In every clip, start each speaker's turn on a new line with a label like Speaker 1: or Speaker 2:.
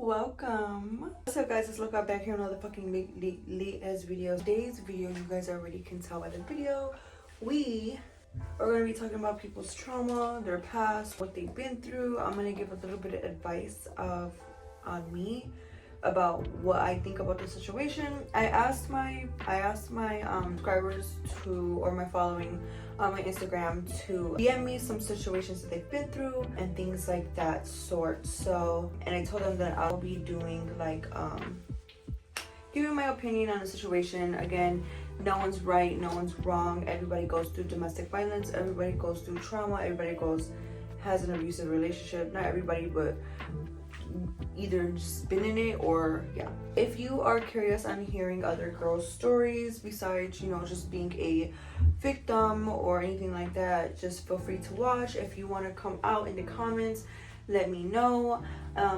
Speaker 1: Welcome. What's up, guys? It's Loka back here on another fucking late ass video. Today's video, you guys already can tell by the video, we are going to be talking about people's trauma, their past, what they've been through. I'm going to give a little bit of advice on me about what I think about the situation. I asked my subscribers to, or my following on my Instagram, to DM me some situations that they've been through and things like that sort. So, and I told them that I'll be doing like giving my opinion on the situation. Again, no one's right, no one's wrong. Everybody goes through domestic violence, everybody goes through trauma, everybody has an abusive relationship. Not everybody, but either just been in it or yeah. If you are curious on hearing other girls' stories besides, just being a victim or anything like that, just feel free to watch. If you want to come out in the comments, let me know.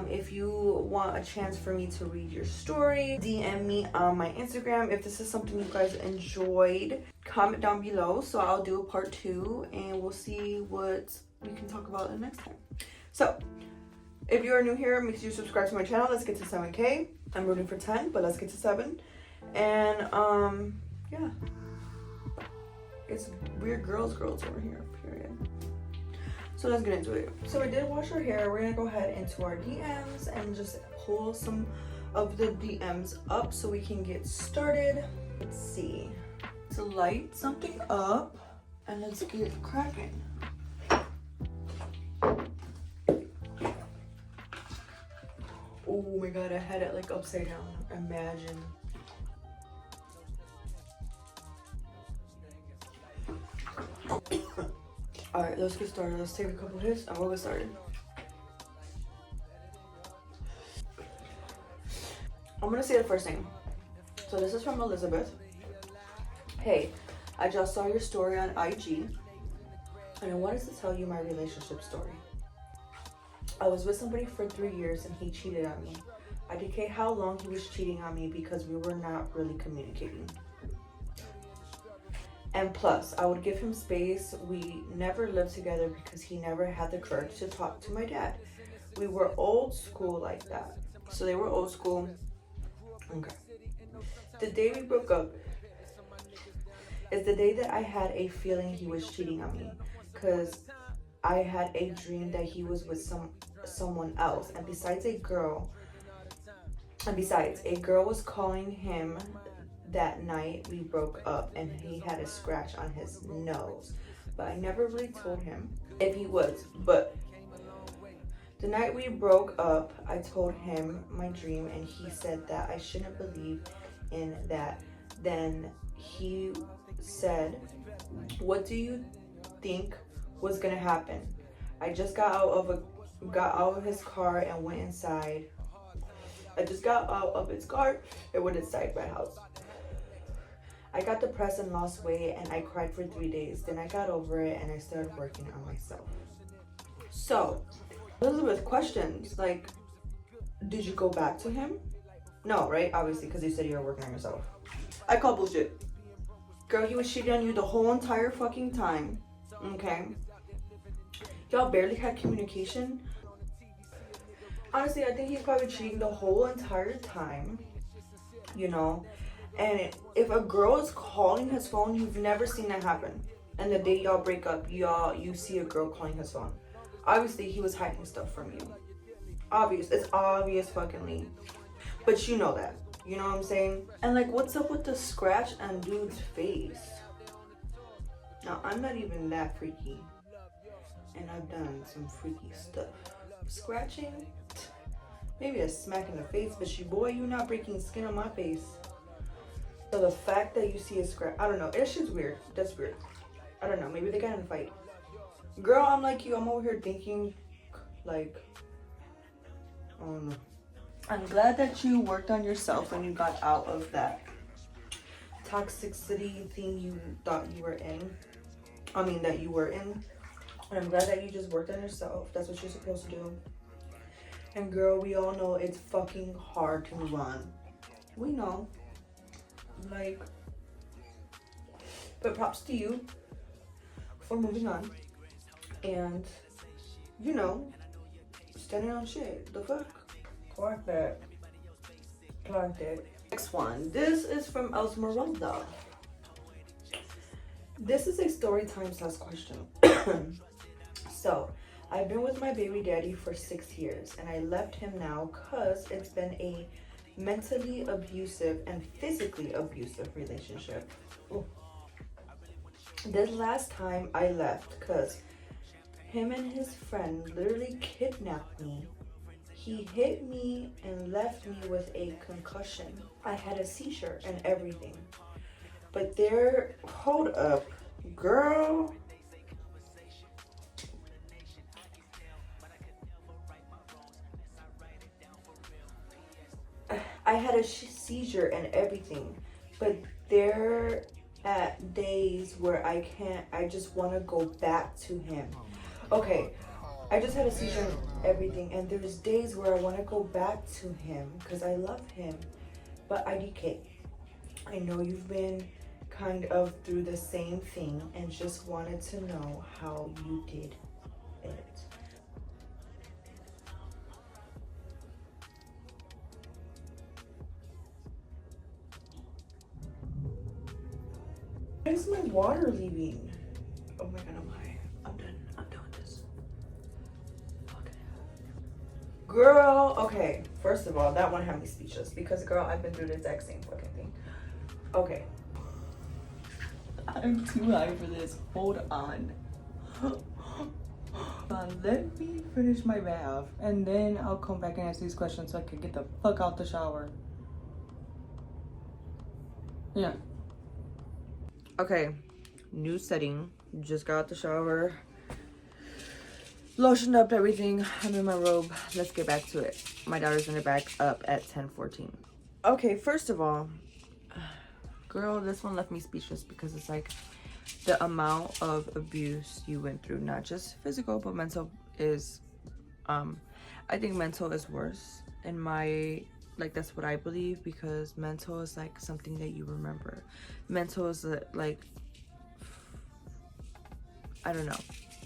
Speaker 1: If you want a chance for me to read your story, DM me on my Instagram. If this is something you guys enjoyed, comment down below, so I'll do a part 2 and we'll see what we can talk about the next time. So if you are new here, make sure you subscribe to my channel. Let's get to 7K. I'm rooting for 10, but let's get to 7. And yeah, it's weird girls over here, period. So let's get into it. So I did wash our hair. We're gonna go ahead into our DMs and just pull some of the DMs up so we can get started. Let's see. To light something up and let's get cracking. Oh my god, I had it like upside down. Imagine. Alright, let's get started. Let's take a couple hits and we'll get started. I'm gonna say the first thing. So this is from Elizabeth. Hey, I just saw your story on IG and I wanted to tell you my relationship story. I was with somebody for 3 years and he cheated on me. I didn't care how long he was cheating on me because we were not really communicating. And plus, I would give him space. We never lived together because he never had the courage to talk to my dad. We were old school like that. So they were old school. Okay. The day we broke up is the day that I had a feeling he was cheating on me, because I had a dream that he was with someone else. And besides, a girl was calling him that night we broke up, and he had a scratch on his nose. But I never really told him if he was. But the night we broke up, I told him my dream, and he said that I shouldn't believe in that. Then he said, "What do you think was gonna happen?" I just got out of his car and went inside. I just got out of his car and went inside my house. I got depressed and lost weight and I cried for 3 days. Then I got over it and I started working on myself. So, Elizabeth, questions like, did you go back to him? No, right? Obviously, because you said you were working on yourself. I call bullshit. Girl, he was cheating on you the whole entire fucking time. Okay? Y'all barely had communication. Honestly, I think he's probably cheating the whole entire time, and if a girl is calling his phone, you've never seen that happen, and the day y'all break up, you see a girl calling his phone. Obviously, he was hiding stuff from you. It's obvious fuckingly, but you know that, you know what I'm saying? And like, what's up with the scratch on dude's face? Now, I'm not even that freaky, and I've done some freaky stuff. Scratching? Maybe a smack in the face, but boy, you not breaking skin on my face. So the fact that you see a scratch, I don't know, it's just weird. That's weird. I don't know, maybe they got in a fight. Girl, I'm like you, I'm over here thinking, like, I don't know. I'm glad that you worked on yourself and you got out of that toxicity thing you thought you were in. That you were in. And I'm glad that you just worked on yourself. That's what you're supposed to do. And girl, we all know it's fucking hard to move on. We know. Like, but props to you for moving on. And, standing on shit. The fuck? fuck that. Clocked it. Next one. This is from Esmeralda. This is a story time / question. So, I've been with my baby daddy for 6 years, and I left him now because it's been a mentally abusive and physically abusive relationship. Ooh. This last time I left because him and his friend literally kidnapped me. He hit me and left me with a concussion. I had a seizure and everything. But there, hold up, girl. I had a seizure and everything, but there at days where I just want to go back to him. Okay, I just had a seizure and everything, and there's days where I want to go back to him because I love him, but IDK. I know you've been kind of through the same thing and just wanted to know how you did it. Why is my water leaving? Oh my god, I'm high. I'm done with this. Okay. Girl, okay. First of all, that one had me speechless because, girl, I've been through the exact same fucking thing. Okay. I'm too high for this. Hold on. Let me finish my bath and then I'll come back and answer these questions so I can get the fuck out the shower. Yeah. Okay, new setting. Just got out the shower, lotioned up everything. I'm in my robe. Let's get back to it. My daughter's gonna back up at 10:14. Okay, first of all, girl, this one left me speechless because it's like the amount of abuse you went through, not just physical but mental is I think mental is worse in my, like, that's what I believe, because mental is like something that you remember. Mental is like, I don't know.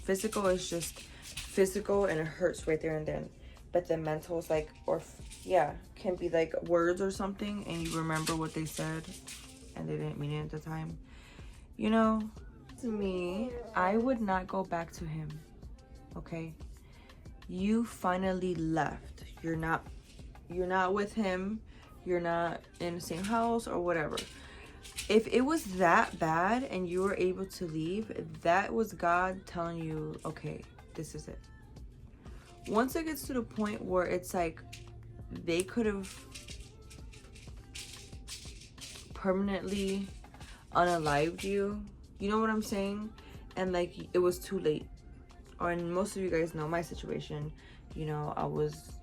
Speaker 1: Physical is just physical and it hurts right there and then. But then mental is like, or yeah, can be like words or something and you remember what they said and they didn't mean it at the time. You know, to me, I would not go back to him. Okay? You finally left. You're not with him, you're not in the same house or whatever. If it was that bad and you were able to leave, that was God telling you, okay, this is it. Once it gets to the point where it's like they could have permanently unalived you, you know what I'm saying, and like it was too late. Or, and most of you guys know my situation, you know, I was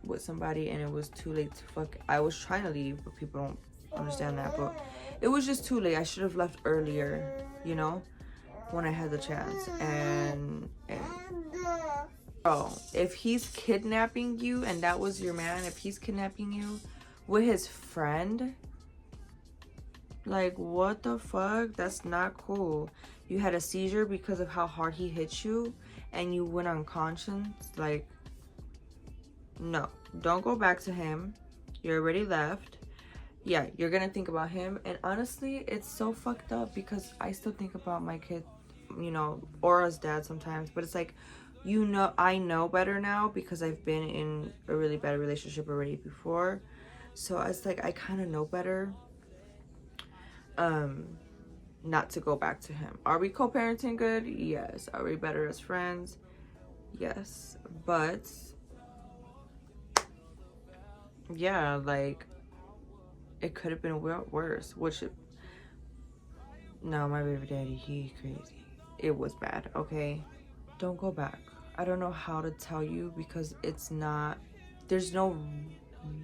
Speaker 1: with somebody and it was too late to fuck. I was trying to leave, but people don't understand that, but it was just too late. I should have left earlier, you know, when I had the chance. And oh, if he's kidnapping you and that was your man, if he's kidnapping you with his friend, like, what the fuck? That's not cool. You had a seizure because of how hard he hit you and you went unconscious. Like, no, don't go back to him. You're already left. Yeah, you're gonna think about him. And honestly, it's so fucked up because I still think about my kid, you know, Aura's dad sometimes. But it's like, you know, I know better now because I've been in a really bad relationship already before. So it's like, I kind of know better not to go back to him. Are we co-parenting good? Yes. Are we better as friends? Yes. But yeah, like, it could have been worse. No, my baby daddy, he crazy. It was bad, okay? Don't go back. I don't know how to tell you because it's not, there's no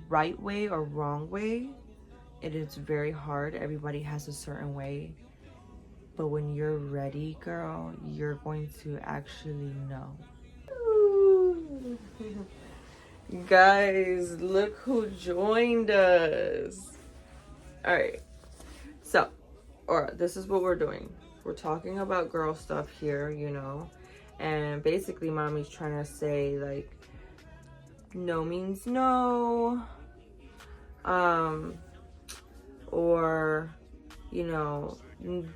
Speaker 1: right way or wrong way. It is very hard. Everybody has a certain way. But when you're ready, girl, you're going to actually know. Guys, look who joined us. All right, so, this is what we're doing. We're talking about girl stuff here, you know, and basically mommy's trying to say, like, no means no. Or, you know,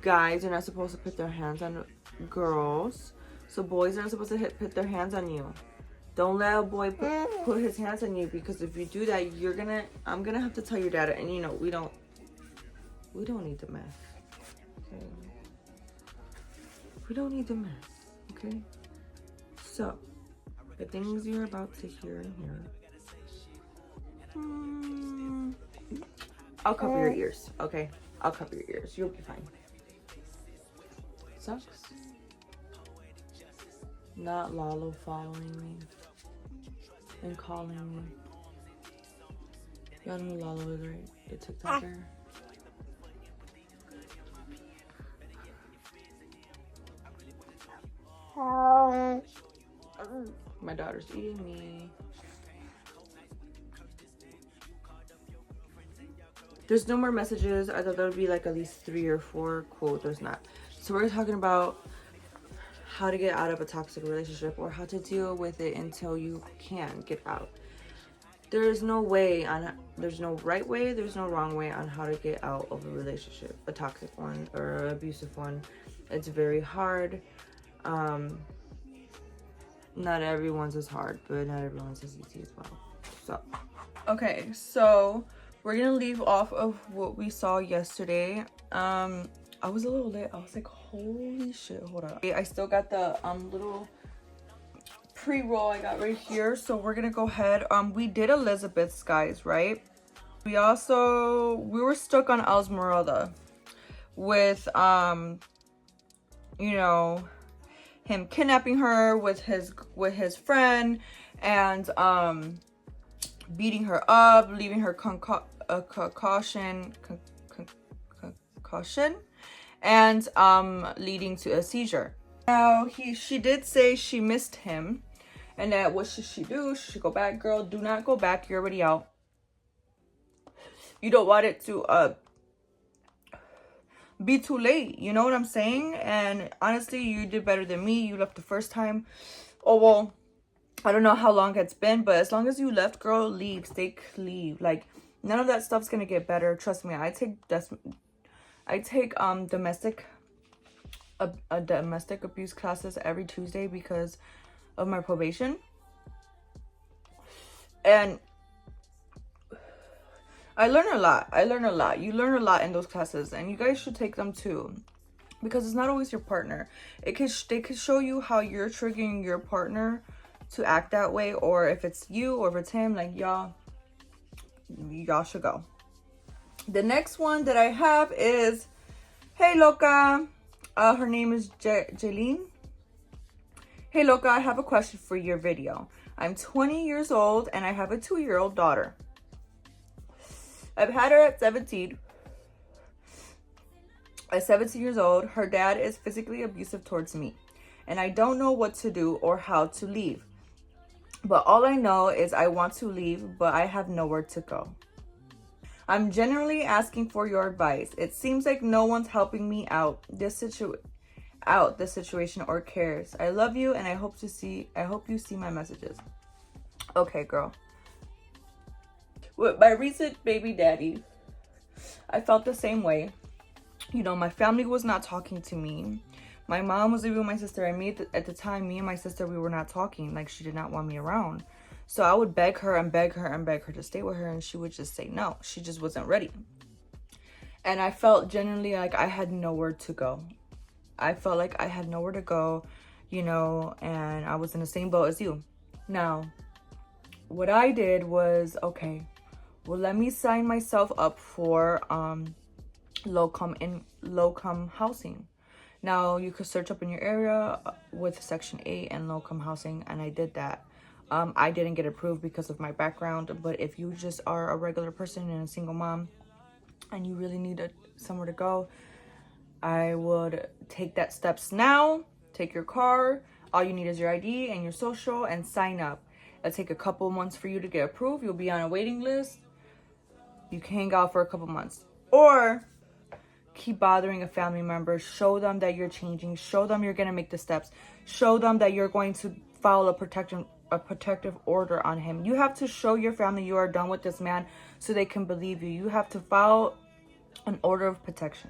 Speaker 1: guys are not supposed to put their hands on girls. So boys are not supposed to put their hands on you. Don't let a boy put his hands on you, because if you do that, I'm gonna have to tell your dad. And you know, we don't need the mess. Okay. We don't need the mess. Okay. So the things you're about to hear and hear. I'll cover your ears. Okay. I'll cover your ears. You'll be fine. Sucks. Not Lalo following me and calling me. Y'all know who Lalo is, right? The TikToker. My daughter's eating me. There's no more messages. I thought there would be like at least 3 or 4. Cool, there's not. So we're talking about how to get out of a toxic relationship, or how to deal with it until you can get out. There's no right way, there's no wrong way on how to get out of a relationship, a toxic one or an abusive one. It's very hard. Not everyone's as hard, but not everyone's as easy as well. So, okay, so we're gonna leave off of what we saw yesterday. I was a little lit. I was like, holy shit, hold up. I still got the little pre-roll I got right here. So we're gonna go ahead. We did Elizabeth's, guys, right? We were stuck on Esmeralda with you know, him kidnapping her with his friend, and beating her up, leaving her concussion, and leading to a seizure. Now she did say she missed him, and that what should she do? She should go back. Girl, do not go back. You're already out. You don't want it to be too late. You know what I'm saying? And honestly, you did better than me. You left the first time. Oh well, I don't know how long it's been, but as long as you left, girl, leave. Stay clean. Like, none of that stuff's gonna get better. Trust me. I take domestic abuse classes every Tuesday because of my probation, and I learn a lot. You learn a lot in those classes, and you guys should take them too, because it's not always your partner. They could show you how you're triggering your partner to act that way, or if it's you or if it's him. Like, y'all should go. The next one that I have is, hey Loka. Her name is Jaylene. Hey Loka, I have a question for your video. I'm 20 years old and I have a 2-year-old daughter. I've had her at 17. At 17 years old, her dad is physically abusive towards me, and I don't know what to do or how to leave. But all I know is I want to leave, but I have nowhere to go. I'm genuinely asking for your advice. It seems like no one's helping me out this situation or cares. I love you, and I hope you see my messages. Okay, girl. With my recent baby daddy, I felt the same way. You know, my family was not talking to me. My mom was living with my sister, and at the time, me and my sister, we were not talking. Like, she did not want me around. So I would beg her and beg her and beg her to stay with her, and she would just say no. She just wasn't ready. And I felt genuinely like I had nowhere to go. I felt like I had nowhere to go, you know, and I was in the same boat as you. Now, what I did was, okay, well, let me sign myself up for low-income housing. Now, you could search up in your area with Section 8 and low-income housing, and I did that. I didn't get approved because of my background, but if you just are a regular person and a single mom and you really need somewhere to go, I would take that steps now. Take your car. All you need is your ID and your social, and sign up. It'll take a couple months for you to get approved. You'll be on a waiting list. You can hang out for a couple months. Or keep bothering a family member. Show them that you're changing. Show them you're going to make the steps. Show them that you're going to file a a protective order on him. You have to show your family you are done with this man so they can believe you. You have to file an order of protection.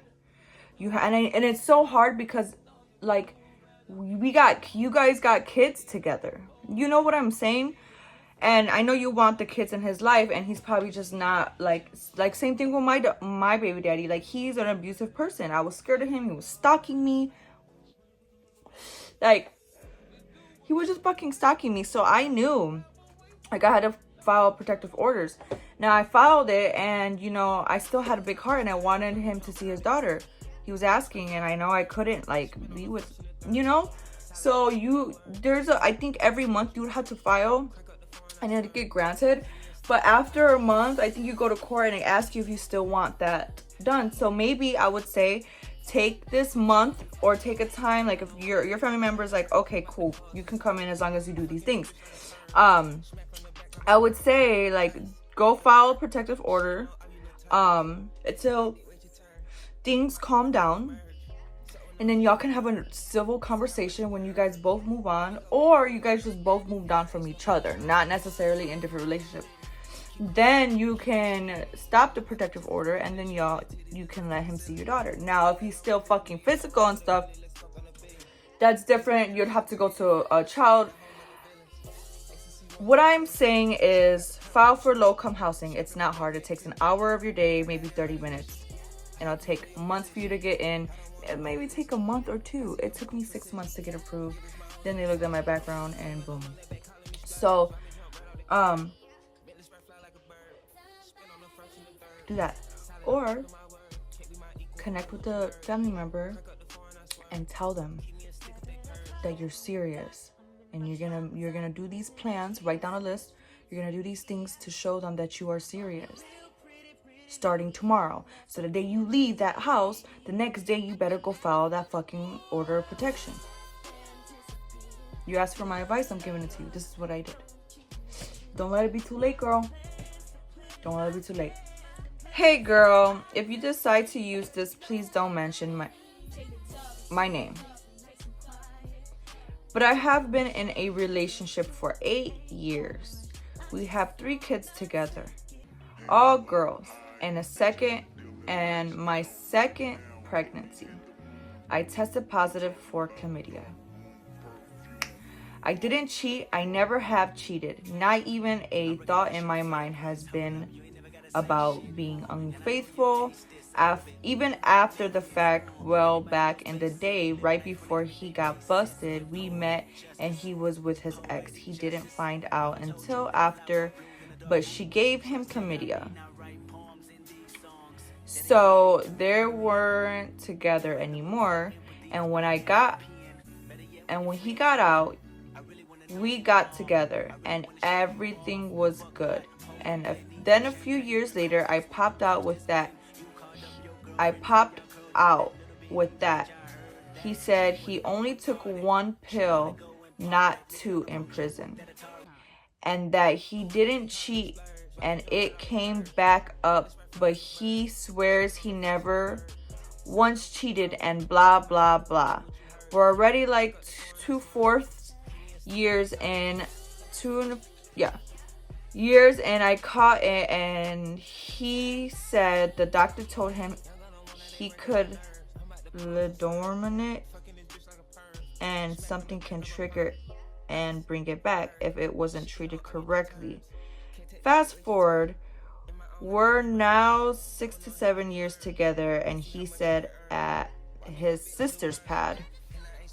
Speaker 1: And it's so hard because, like, you guys got kids together. You know what I'm saying? And I know you want the kids in his life, and he's probably just not like same thing with my baby daddy. Like, he's an abusive person. I was scared of him. He was stalking me. Like, he was just fucking stalking me. So I knew, like, I had to file protective orders. Now I filed it, and you know, I still had a big heart, and I wanted him to see his daughter. He was asking, and I know I couldn't like be with, you know. So I think every month you would have to file, and it'd get granted. But after a month, I think you go to court and they ask you if you still want that done. So maybe I would say take this month, or take a time, like if your family member is like, okay, cool, you can come in as long as you do these things. I would say, like, go file a protective order until things calm down, and then y'all can have a civil conversation when you guys both move on, or you guys just both moved on from each other, not necessarily in different relationships. Then you can stop the protective order, and then you can let him see your daughter. Now, if he's still fucking physical and stuff, that's different. You'd have to go to a child. What I'm saying is file for low-income housing. It's not hard. It takes an hour of your day, maybe 30 minutes. And it'll take months for you to get in. It maybe take a month or two. It took me 6 months to get approved. Then they looked at my background and boom. So, do that. Or connect with the family member and tell them that you're serious. And you're gonna do these plans, write down a list. You're gonna do these things to show them that you are serious. Starting tomorrow. So the day you leave that house, the next day you better go file that fucking order of protection. You asked for my advice, I'm giving it to you. This is what I did. Don't let it be too late, girl. Don't let it be too late. Hey girl, if you decide to use this, please don't mention my name. But I have been in a relationship for 8 years. We have 3 kids together, all girls, and my second pregnancy. I tested positive for chlamydia. I didn't cheat. I never have cheated. Not even a thought in my mind has been about being unfaithful. Even after the fact, well, back in the day, right before he got busted, we met and he was with his ex. He didn't find out until after, but she gave him chlamydia. So they weren't together anymore. And when he got out, we got together and everything was good. And then a few years later, I popped out with that. He said he only took 1 pill, not 2 in prison. And that he didn't cheat and it came back up, but he swears he never once cheated and blah, blah, blah. We're already like 2/4 years in, years, and I caught it, and he said the doctor told him he could dormant and something can trigger and bring it back if it wasn't treated correctly. Fast forward, we're now 6 to 7 years together, and he said at his sister's pad.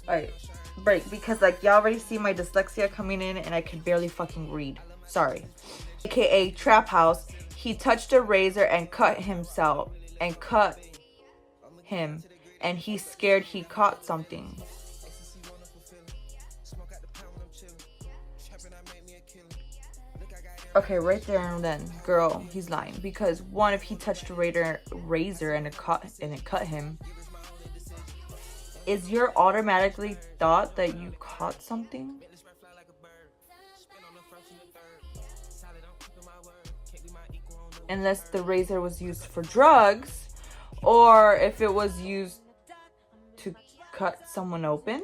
Speaker 1: Alright, break, because like y'all already see my dyslexia coming in and I can barely fucking read. Sorry. AKA trap house. He touched a razor and cut him, and he's scared he caught something. Okay, right there and then, girl, he's lying. Because one, if he touched a razor and it cut him, is your automatically thought that you caught something? Unless the razor was used for drugs, or if it was used to cut someone open.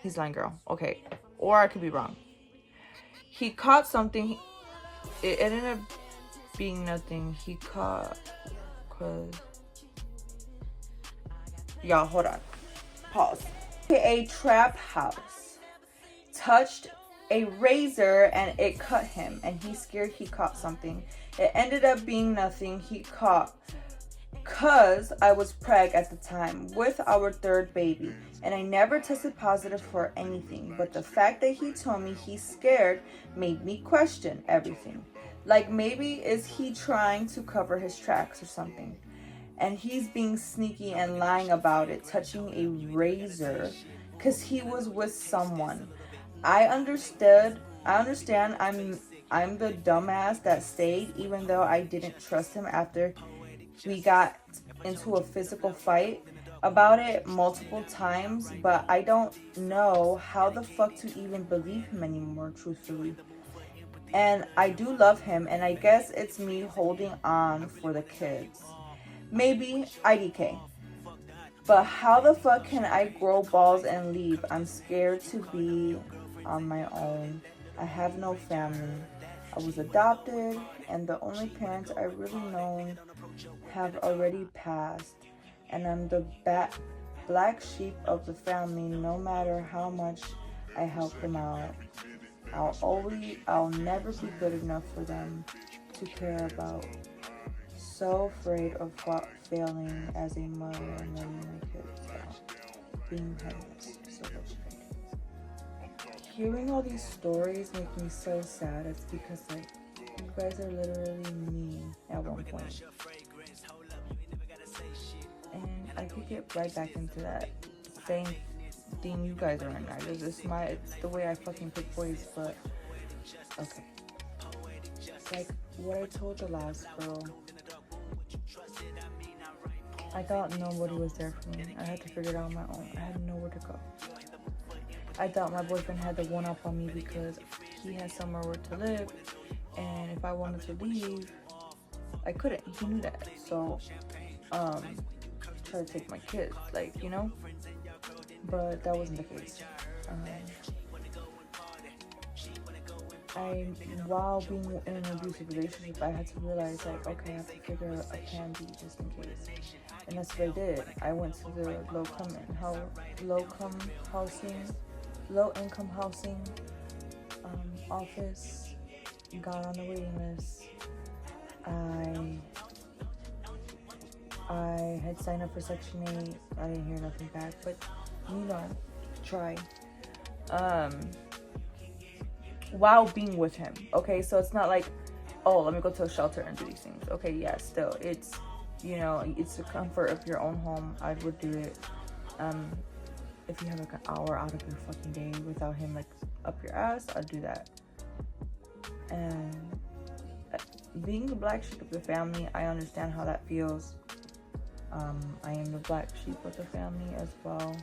Speaker 1: He's lying, girl. Okay. Or I could be wrong. He caught something. It ended up being nothing. He caught... Cause... Y'all, hold on. Pause. A trap house. Touched a razor and it cut him. And he's scared he caught something. It ended up being nothing. He caught... Cause I was preg at the time with our third baby and I never tested positive for anything, but the fact that he told me he's scared made me question everything. Like, maybe is he trying to cover his tracks or something, and he's being sneaky and lying about it, touching a razor because he was with someone. I understand I'm the dumbass that stayed, even though I didn't trust him after we got into a physical fight about it multiple times, but I don't know how the fuck to even believe him anymore, truthfully. And I do love him, and I guess it's me holding on for the kids. Maybe IDK. But how the fuck can I grow balls and leave? I'm scared to be on my own. I have no family. I was adopted, and the only parents I really known have already passed, and I'm the black sheep of the family. No matter how much I help them out, I'll never be good enough for them to care about. So afraid of failing as a mother and letting my kids down, being homeless, so frustrating. Hearing all these stories make me so sad. It's because, like, you guys are literally me at one point. And I could get right back into that same thing you guys are in now. It's the way I fucking pick boys, but okay. Like what I told the last girl, I thought nobody was there for me. I had to figure it out on my own. I had nowhere to go. I thought my boyfriend had the one up on me because he had somewhere to live, and if I wanted to leave, I couldn't. He knew that. So, try to take my kids, like, you know? But that wasn't the case. While being in an abusive relationship, I had to realize, like, okay, I have to figure out a plan B just in case. And that's what I did. I went to the low-income housing office, got on the waiting list. I had signed up for Section 8. I didn't hear nothing back, but you know, try. While being with him, okay? So it's not like, oh, let me go to a shelter and do these things. Okay, yeah, still, it's, you know, it's the comfort of your own home. I would do it. If you have like an hour out of your fucking day without him like up your ass, I'd do that. And being the black sheep of the family, I understand how that feels. I am the black sheep of the family as well.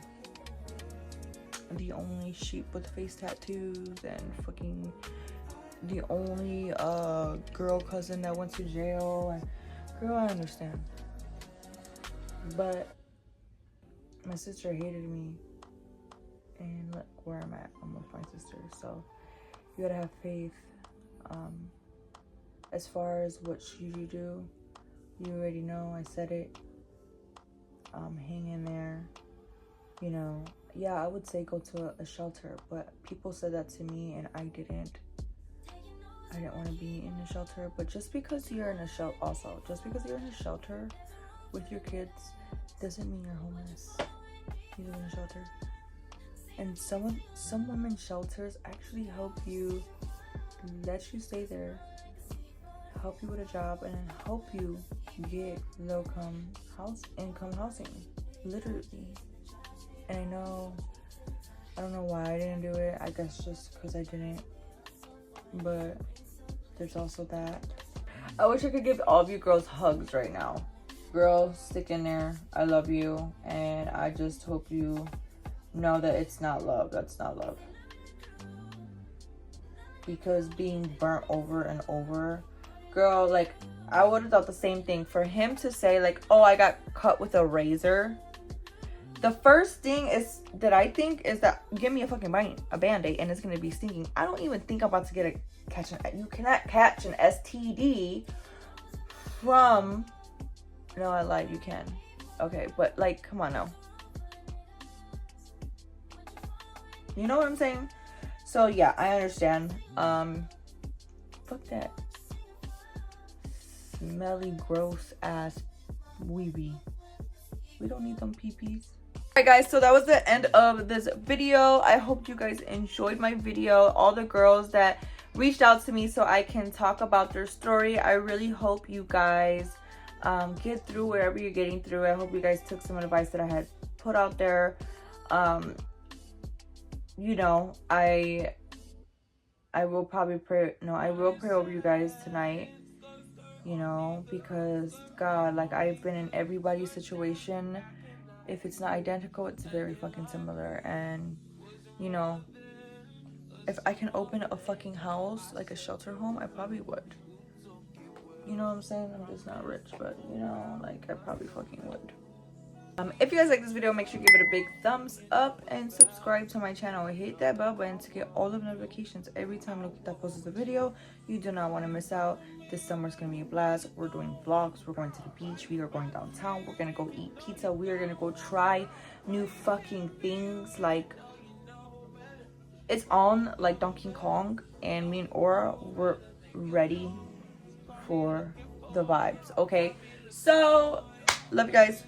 Speaker 1: The only sheep with face tattoos and fucking the only girl cousin that went to jail. And girl, I understand. But my sister hated me, and look where I'm at. I'm with my sister, so you gotta have faith. As far as what should you do, you already know. I said it. Hang in there. You know, yeah, I would say go to a shelter, but people said that to me, and I didn't want to be in a shelter. But just because you're in a shelter with your kids doesn't mean you're homeless. You live in a shelter, and some women's shelters actually help you, let you stay there, help you with a job, and help you get low-income housing, literally. And I don't know why I didn't do it. I guess just because I didn't. But there's also that. I wish I could give all of you girls hugs right now. Girl, stick in there. I love you. And I just hope you know that it's not love. That's not love. Because being burnt over and over. Girl, like, I would have thought the same thing. For him to say, like, oh, I got cut with a razor. The first thing is that I think is that give me a fucking band-aid and it's gonna be stinking. I don't even think I'm about to you cannot catch an STD from, no, I lied, you can. Okay, but like, come on now. You know what I'm saying? So yeah, I understand. Fuck that smelly, gross ass weeby. We don't need them pee-pees. Alright guys, so that was the end of this video. I hope you guys enjoyed my video. All the girls that reached out to me so I can talk about their story. I really hope you guys get through whatever you're getting through. I hope you guys took some advice that I had put out there. You know, I will probably pray. No, I will pray over you guys tonight. You know, because God, like, I've been in everybody's situation. If it's not identical, it's very fucking similar. And you know, if I can open a fucking house, like a shelter home, I probably would. You know what I'm saying? I'm just not rich, but you know, like, I probably fucking would. If you guys like this video, make sure you give it a big thumbs up and subscribe to my channel. Hit that bell button to get all the notifications every time Lokka posts a video. You do not want to miss out. This summer's gonna be a blast. We're doing vlogs. We're going to the beach. We are going downtown. We're gonna go eat pizza. We are gonna go try new fucking things. Like, it's on like Donkey Kong, and me and Aura, we're ready for the vibes. Okay, so love you guys.